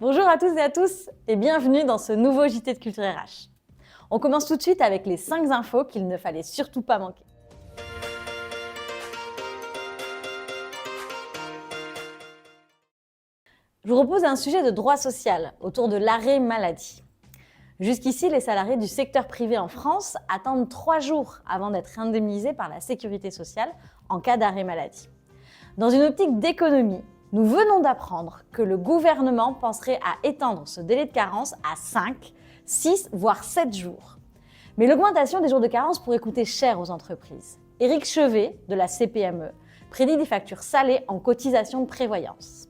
Bonjour à tous et à tous et bienvenue dans ce nouveau JT de Culture RH. On commence tout de suite avec les 5 infos qu'il ne fallait surtout pas manquer. Je vous propose un sujet de droit social autour de l'arrêt maladie. Jusqu'ici, les salariés du secteur privé en France attendent 3 jours avant d'être indemnisés par la sécurité sociale en cas d'arrêt maladie. Dans une optique d'économie, nous venons d'apprendre que le gouvernement penserait à étendre ce délai de carence à 5, 6, voire 7 jours. Mais l'augmentation des jours de carence pourrait coûter cher aux entreprises. Éric Chevet, de la CPME, prédit des factures salées en cotisation de prévoyance.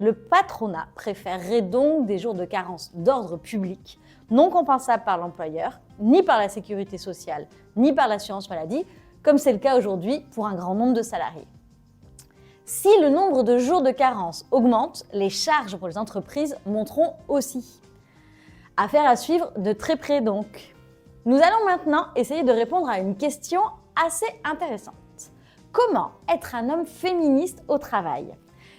Le patronat préférerait donc des jours de carence d'ordre public, non compensables par l'employeur, ni par la sécurité sociale, ni par l'assurance maladie, comme c'est le cas aujourd'hui pour un grand nombre de salariés. Si le nombre de jours de carence augmente, les charges pour les entreprises monteront aussi. Affaire à suivre de très près donc. Nous allons maintenant essayer de répondre à une question assez intéressante. Comment être un homme féministe au travail ?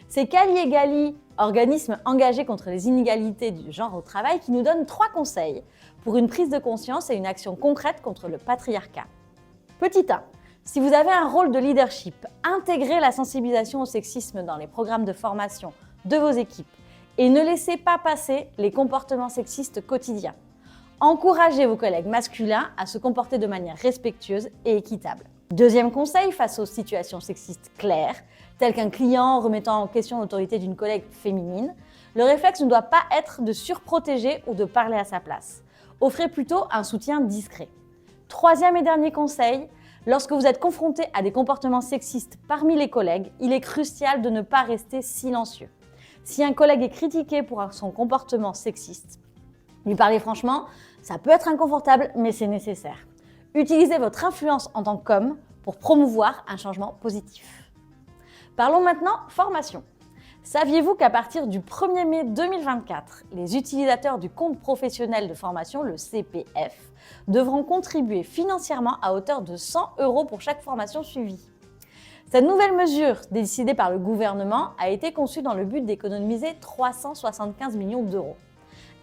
C'est Cali et Gali, organisme engagé contre les inégalités du genre au travail, qui nous donne 3 conseils pour une prise de conscience et une action concrète contre le patriarcat. Petit 1. Si vous avez un rôle de leadership, intégrez la sensibilisation au sexisme dans les programmes de formation de vos équipes et ne laissez pas passer les comportements sexistes quotidiens. Encouragez vos collègues masculins à se comporter de manière respectueuse et équitable. Deuxième conseil, face aux situations sexistes claires, telles qu'un client remettant en question l'autorité d'une collègue féminine, le réflexe ne doit pas être de surprotéger ou de parler à sa place. Offrez plutôt un soutien discret. Troisième et dernier conseil, lorsque vous êtes confronté à des comportements sexistes parmi les collègues, il est crucial de ne pas rester silencieux. Si un collègue est critiqué pour son comportement sexiste, lui parler franchement, ça peut être inconfortable, mais c'est nécessaire. Utilisez votre influence en tant qu'homme pour promouvoir un changement positif. Parlons maintenant formation. Saviez-vous qu'à partir du 1er mai 2024, les utilisateurs du compte professionnel de formation, le CPF, devront contribuer financièrement à hauteur de 100 € pour chaque formation suivie. Cette nouvelle mesure, décidée par le gouvernement, a été conçue dans le but d'économiser 375 millions d'euros.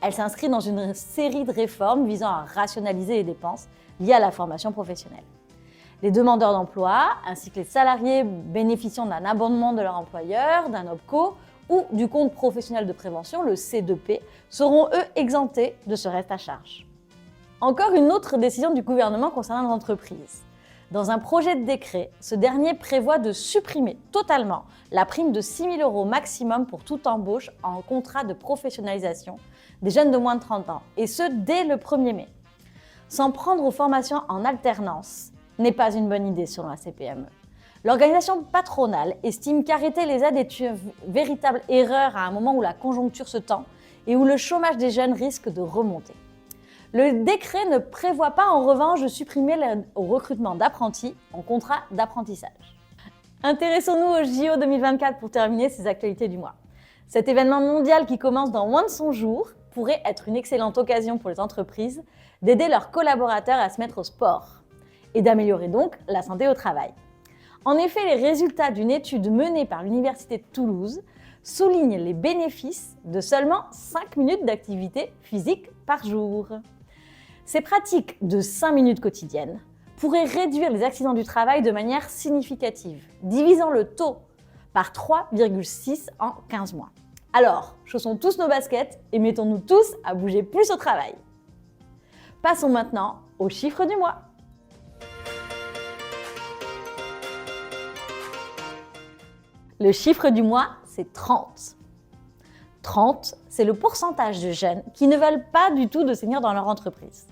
Elle s'inscrit dans une série de réformes visant à rationaliser les dépenses liées à la formation professionnelle. Les demandeurs d'emploi, ainsi que les salariés bénéficiant d'un abondement de leur employeur, d'un OPCO ou du compte professionnel de prévention, le C2P, seront eux exemptés de ce reste à charge. Encore une autre décision du gouvernement concernant l'entreprise. Dans un projet de décret, ce dernier prévoit de supprimer totalement la prime de 6 000 € maximum pour toute embauche en contrat de professionnalisation des jeunes de moins de 30 ans, et ce dès le 1er mai. S'en prendre aux formations en alternance n'est pas une bonne idée selon la CPME. L'organisation patronale estime qu'arrêter les aides est une véritable erreur à un moment où la conjoncture se tend et où le chômage des jeunes risque de remonter. Le décret ne prévoit pas en revanche de supprimer l'aide au recrutement d'apprentis en contrat d'apprentissage. Intéressons-nous au JO 2024 pour terminer ces actualités du mois. Cet événement mondial qui commence dans moins de 100 jours pourrait être une excellente occasion pour les entreprises d'aider leurs collaborateurs à se mettre au sport et d'améliorer donc la santé au travail. En effet, les résultats d'une étude menée par l'Université de Toulouse soulignent les bénéfices de seulement 5 minutes d'activité physique par jour. Ces pratiques de 5 minutes quotidiennes pourraient réduire les accidents du travail de manière significative, divisant le taux par 3,6 en 15 mois. Alors, chaussons tous nos baskets et mettons-nous tous à bouger plus au travail. Passons maintenant aux chiffres du mois. Le chiffre du mois, c'est 30. 30, c'est le pourcentage de jeunes qui ne veulent pas du tout de seniors dans leur entreprise.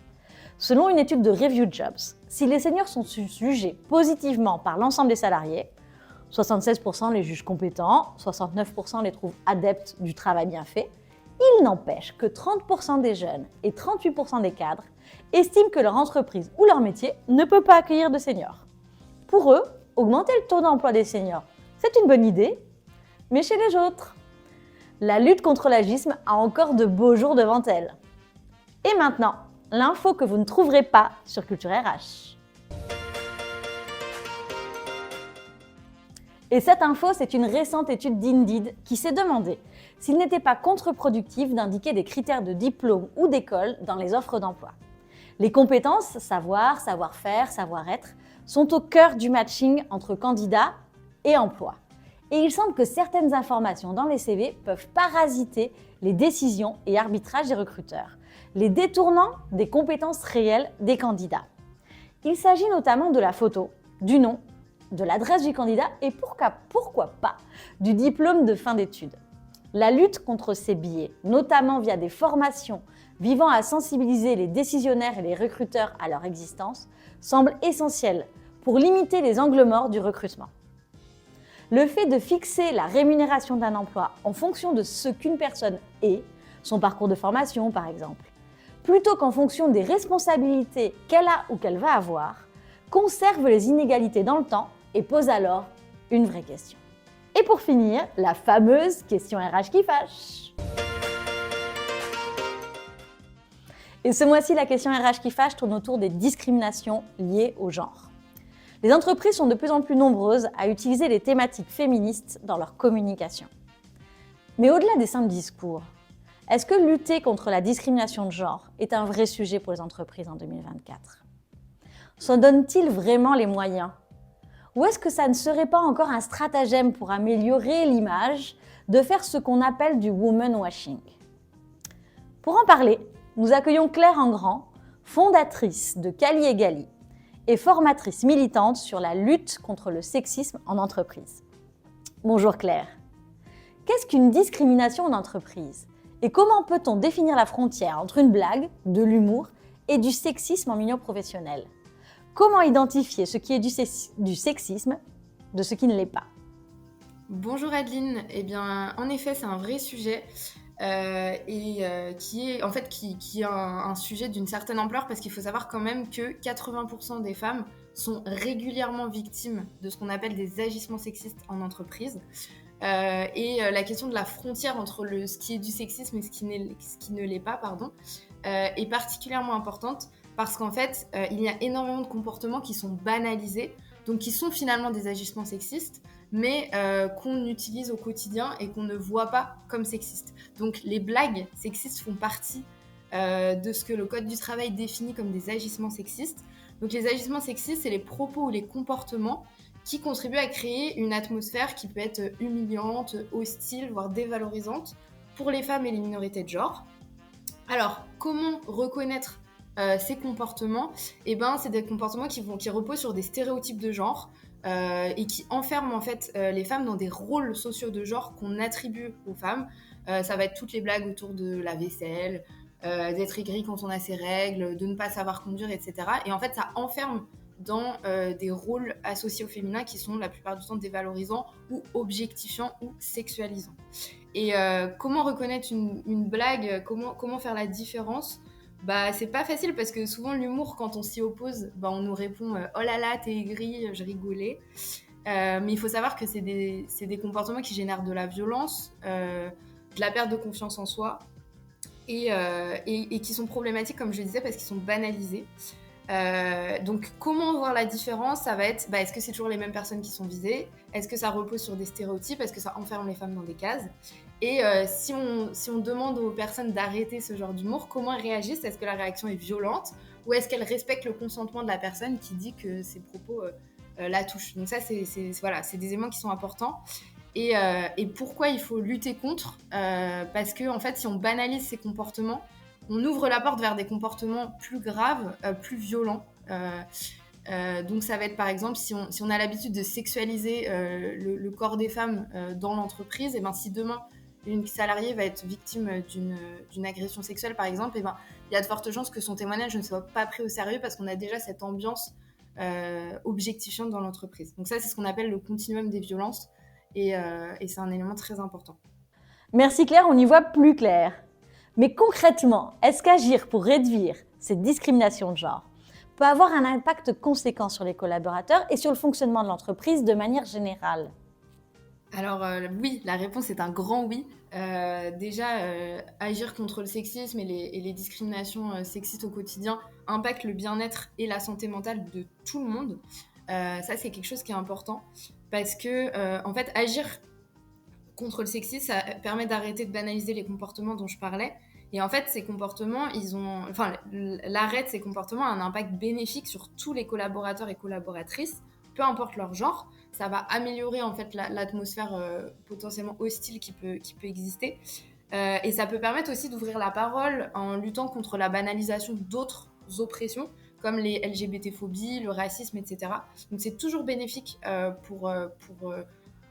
Selon une étude de Review Jobs, si les seniors sont jugés positivement par l'ensemble des salariés, 76% les jugent compétents, 69% les trouvent adeptes du travail bien fait, il n'empêche que 30% des jeunes et 38% des cadres estiment que leur entreprise ou leur métier ne peut pas accueillir de seniors. Pour eux, augmenter le taux d'emploi des seniors, c'est une bonne idée, mais chez les autres, la lutte contre l'agisme a encore de beaux jours devant elle. Et maintenant, l'info que vous ne trouverez pas sur Culture RH. Et cette info, c'est une récente étude d'Indeed qui s'est demandé s'il n'était pas contre-productif d'indiquer des critères de diplôme ou d'école dans les offres d'emploi. Les compétences, savoir, savoir-faire, savoir-être, sont au cœur du matching entre candidats et emploi. Et il semble que certaines informations dans les CV peuvent parasiter les décisions et arbitrages des recruteurs, les détournant des compétences réelles des candidats. Il s'agit notamment de la photo, du nom, de l'adresse du candidat et pourquoi pas du diplôme de fin d'études. La lutte contre ces biais, notamment via des formations visant à sensibiliser les décisionnaires et les recruteurs à leur existence, semble essentielle pour limiter les angles morts du recrutement. Le fait de fixer la rémunération d'un emploi en fonction de ce qu'une personne est, son parcours de formation par exemple, plutôt qu'en fonction des responsabilités qu'elle a ou qu'elle va avoir, conserve les inégalités dans le temps et pose alors une vraie question. Et pour finir, la fameuse question RH qui fâche. Et ce mois-ci, la question RH qui fâche tourne autour des discriminations liées au genre. Les entreprises sont de plus en plus nombreuses à utiliser les thématiques féministes dans leur communication. Mais au-delà des simples discours, est-ce que lutter contre la discrimination de genre est un vrai sujet pour les entreprises en 2024 ? S'en donnent-ils vraiment les moyens ? Ou est-ce que ça ne serait pas encore un stratagème pour améliorer l'image de faire ce qu'on appelle du woman washing ? Pour en parler, nous accueillons Claire Engrand, fondatrice de Cali et Gali et formatrice militante sur la lutte contre le sexisme en entreprise. Bonjour Claire. Qu'est-ce qu'une discrimination en entreprise ? Et comment peut-on définir la frontière entre une blague, de l'humour et du sexisme en milieu professionnel ? Comment identifier ce qui est du sexisme de ce qui ne l'est pas ? Bonjour Adeline, eh bien en effet c'est un vrai sujet qui est un sujet d'une certaine ampleur parce qu'il faut savoir quand même que 80% des femmes sont régulièrement victimes de ce qu'on appelle des agissements sexistes en entreprise. La question de la frontière entre ce qui est du sexisme et ce qui ne l'est pas, est particulièrement importante parce qu'en fait, il y a énormément de comportements qui sont banalisés, donc qui sont finalement des agissements sexistes, mais qu'on utilise au quotidien et qu'on ne voit pas comme sexistes. Donc les blagues sexistes font partie de ce que le Code du travail définit comme des agissements sexistes. Donc les agissements sexistes, c'est les propos ou les comportements qui contribuent à créer une atmosphère qui peut être humiliante, hostile, voire dévalorisante pour les femmes et les minorités de genre. Alors, comment reconnaître ces comportements ? Eh ben, c'est des comportements qui reposent sur des stéréotypes de genre et qui enferment en fait les femmes dans des rôles sociaux de genre qu'on attribue aux femmes. Ça va être toutes les blagues autour de la vaisselle, d'être aigri quand on a ses règles, de ne pas savoir conduire, etc. Et en fait, ça enferme dans des rôles associés au féminin qui sont la plupart du temps dévalorisants ou objectifiants ou sexualisants. Et comment reconnaître une blague, comment faire la différence ? Bah, c'est pas facile parce que souvent l'humour, quand on s'y oppose, bah, on nous répond oh là là, t'es aigri, je rigolais. Mais il faut savoir que c'est des comportements qui génèrent de la violence, de la perte de confiance en soi et qui sont problématiques, comme je le disais, parce qu'ils sont banalisés. Donc comment voir la différence ? Ça va être, est-ce que c'est toujours les mêmes personnes qui sont visées ? Est-ce que ça repose sur des stéréotypes ? Est-ce que ça enferme les femmes dans des cases ? Et si on demande aux personnes d'arrêter ce genre d'humour, comment elles réagissent ? Est-ce que la réaction est violente ? Ou est-ce qu'elles respectent le consentement de la personne qui dit que ses propos la touchent ? Donc ça, c'est des éléments qui sont importants. Et pourquoi il faut lutter contre ? Parce que en fait, si on banalise ces comportements, on ouvre la porte vers des comportements plus graves, plus violents. Donc ça va être par exemple, si on a l'habitude de sexualiser le corps des femmes dans l'entreprise, et ben, si demain une salariée va être victime d'une agression sexuelle par exemple, et ben, il y a de fortes chances que son témoignage ne soit pas pris au sérieux parce qu'on a déjà cette ambiance objectifiante dans l'entreprise. Donc ça, c'est ce qu'on appelle le continuum des violences et c'est un élément très important. Merci Claire, on y voit plus clair. Mais concrètement, est-ce qu'agir pour réduire cette discrimination de genre peut avoir un impact conséquent sur les collaborateurs et sur le fonctionnement de l'entreprise de manière générale ? Alors oui, la réponse est un grand oui. Agir contre le sexisme et les discriminations sexistes au quotidien impactent le bien-être et la santé mentale de tout le monde. Ça, c'est quelque chose qui est important parce que, en fait, agir contre le sexisme, ça permet d'arrêter de banaliser les comportements dont je parlais. Et en fait, ces comportements, l'arrêt de ces comportements a un impact bénéfique sur tous les collaborateurs et collaboratrices, peu importe leur genre. Ça va améliorer en fait l'atmosphère potentiellement hostile qui peut exister. Et ça peut permettre aussi d'ouvrir la parole en luttant contre la banalisation d'autres oppressions, comme les LGBT-phobies, le racisme, etc. Donc c'est toujours bénéfique pour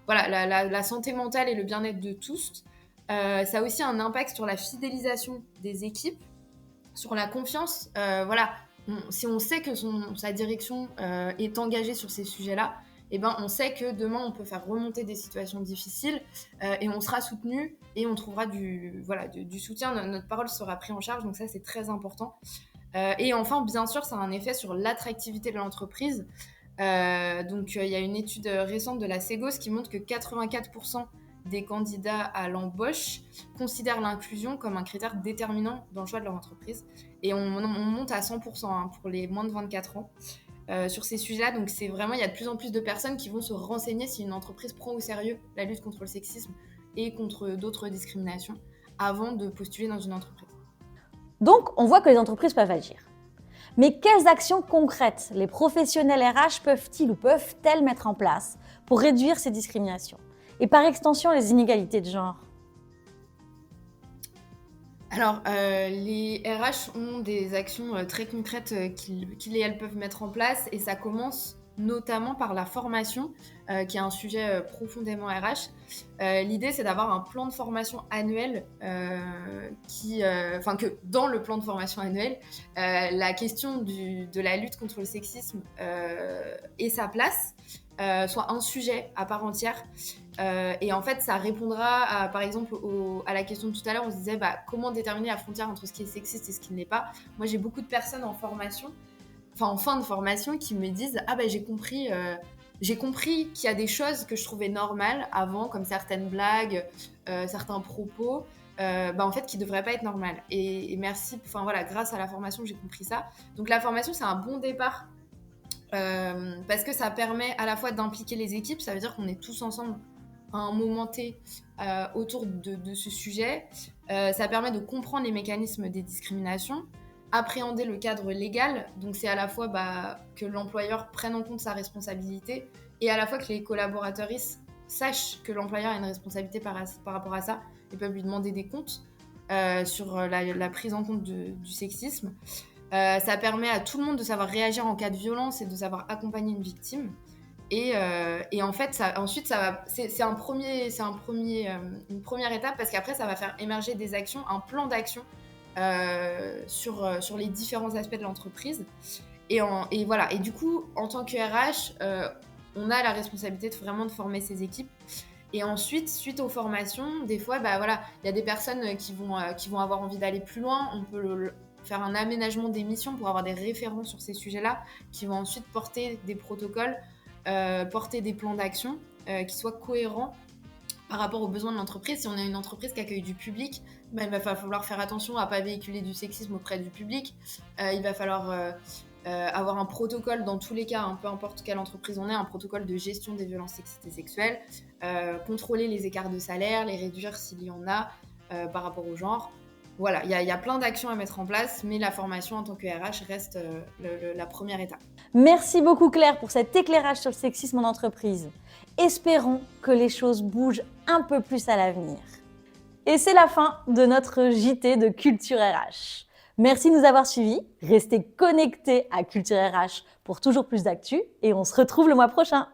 la santé mentale et le bien-être de tous. Ça a aussi un impact sur la fidélisation des équipes, sur la confiance. Si on sait que sa direction est engagée sur ces sujets-là, eh ben, on sait que demain, on peut faire remonter des situations difficiles et on sera soutenu et on trouvera du soutien. Notre parole sera prise en charge, donc ça, c'est très important. Et enfin, bien sûr, ça a un effet sur l'attractivité de l'entreprise. Il y a une étude récente de la Ségos qui montre que 84% des candidats à l'embauche considèrent l'inclusion comme un critère déterminant dans le choix de leur entreprise. Et on monte à 100% pour les moins de 24 ans sur ces sujets-là. Donc c'est vraiment, il y a de plus en plus de personnes qui vont se renseigner si une entreprise prend au sérieux la lutte contre le sexisme et contre d'autres discriminations avant de postuler dans une entreprise. Donc, on voit que les entreprises peuvent agir. Mais quelles actions concrètes les professionnels RH peuvent-elles mettre en place pour réduire ces discriminations et par extension les inégalités de genre? Alors, les RH ont des actions très concrètes qu'ils et elles peuvent mettre en place et ça commence notamment par la formation, qui est un sujet profondément RH. L'idée, c'est d'avoir un plan de formation annuel que dans le plan de formation annuel, la question de la lutte contre le sexisme et sa place soit un sujet à part entière. Et en fait, ça répondra par exemple à la question de tout à l'heure. On se disait comment déterminer la frontière entre ce qui est sexiste et ce qui ne l'est pas. Moi, j'ai beaucoup de personnes en fin de formation qui me disent j'ai compris qu'il y a des choses que je trouvais normales avant, comme certaines blagues, certains propos, en fait, qui ne devraient pas être normales. Et merci, grâce à la formation, j'ai compris ça. Donc la formation, c'est un bon départ parce que ça permet à la fois d'impliquer les équipes, ça veut dire qu'on est tous ensemble à un moment T autour de ce sujet. Ça permet de comprendre les mécanismes des discriminations, appréhender le cadre légal, donc c'est à la fois que l'employeur prenne en compte sa responsabilité et à la fois que les collaborateurs sachent que l'employeur a une responsabilité par rapport à ça et peuvent lui demander des comptes sur la prise en compte du sexisme. Ça permet à tout le monde de savoir réagir en cas de violence et de savoir accompagner une victime. Et en fait, c'est une première étape parce qu'après, ça va faire émerger des actions, un plan d'action sur les différents aspects de l'entreprise. Et du coup, en tant que RH, on a la responsabilité de former ces équipes. Et ensuite, suite aux formations, des fois, il y a des personnes qui vont avoir envie d'aller plus loin. On peut faire un aménagement des missions pour avoir des référents sur ces sujets-là qui vont ensuite porter des protocoles, porter des plans d'action qui soient cohérents par rapport aux besoins de l'entreprise. Si on a une entreprise qui accueille du public, il va falloir faire attention à ne pas véhiculer du sexisme auprès du public. Il va falloir avoir un protocole dans tous les cas, peu importe quelle entreprise on est, un protocole de gestion des violences sexistes et sexuelles, contrôler les écarts de salaire, les réduire s'il y en a par rapport au genre. Voilà, il y a plein d'actions à mettre en place, mais la formation en tant que RH reste la première étape. Merci beaucoup Claire pour cet éclairage sur le sexisme en entreprise. Espérons que les choses bougent un peu plus à l'avenir. Et c'est la fin de notre JT de Culture RH. Merci de nous avoir suivis. Restez connectés à Culture RH pour toujours plus d'actu et on se retrouve le mois prochain.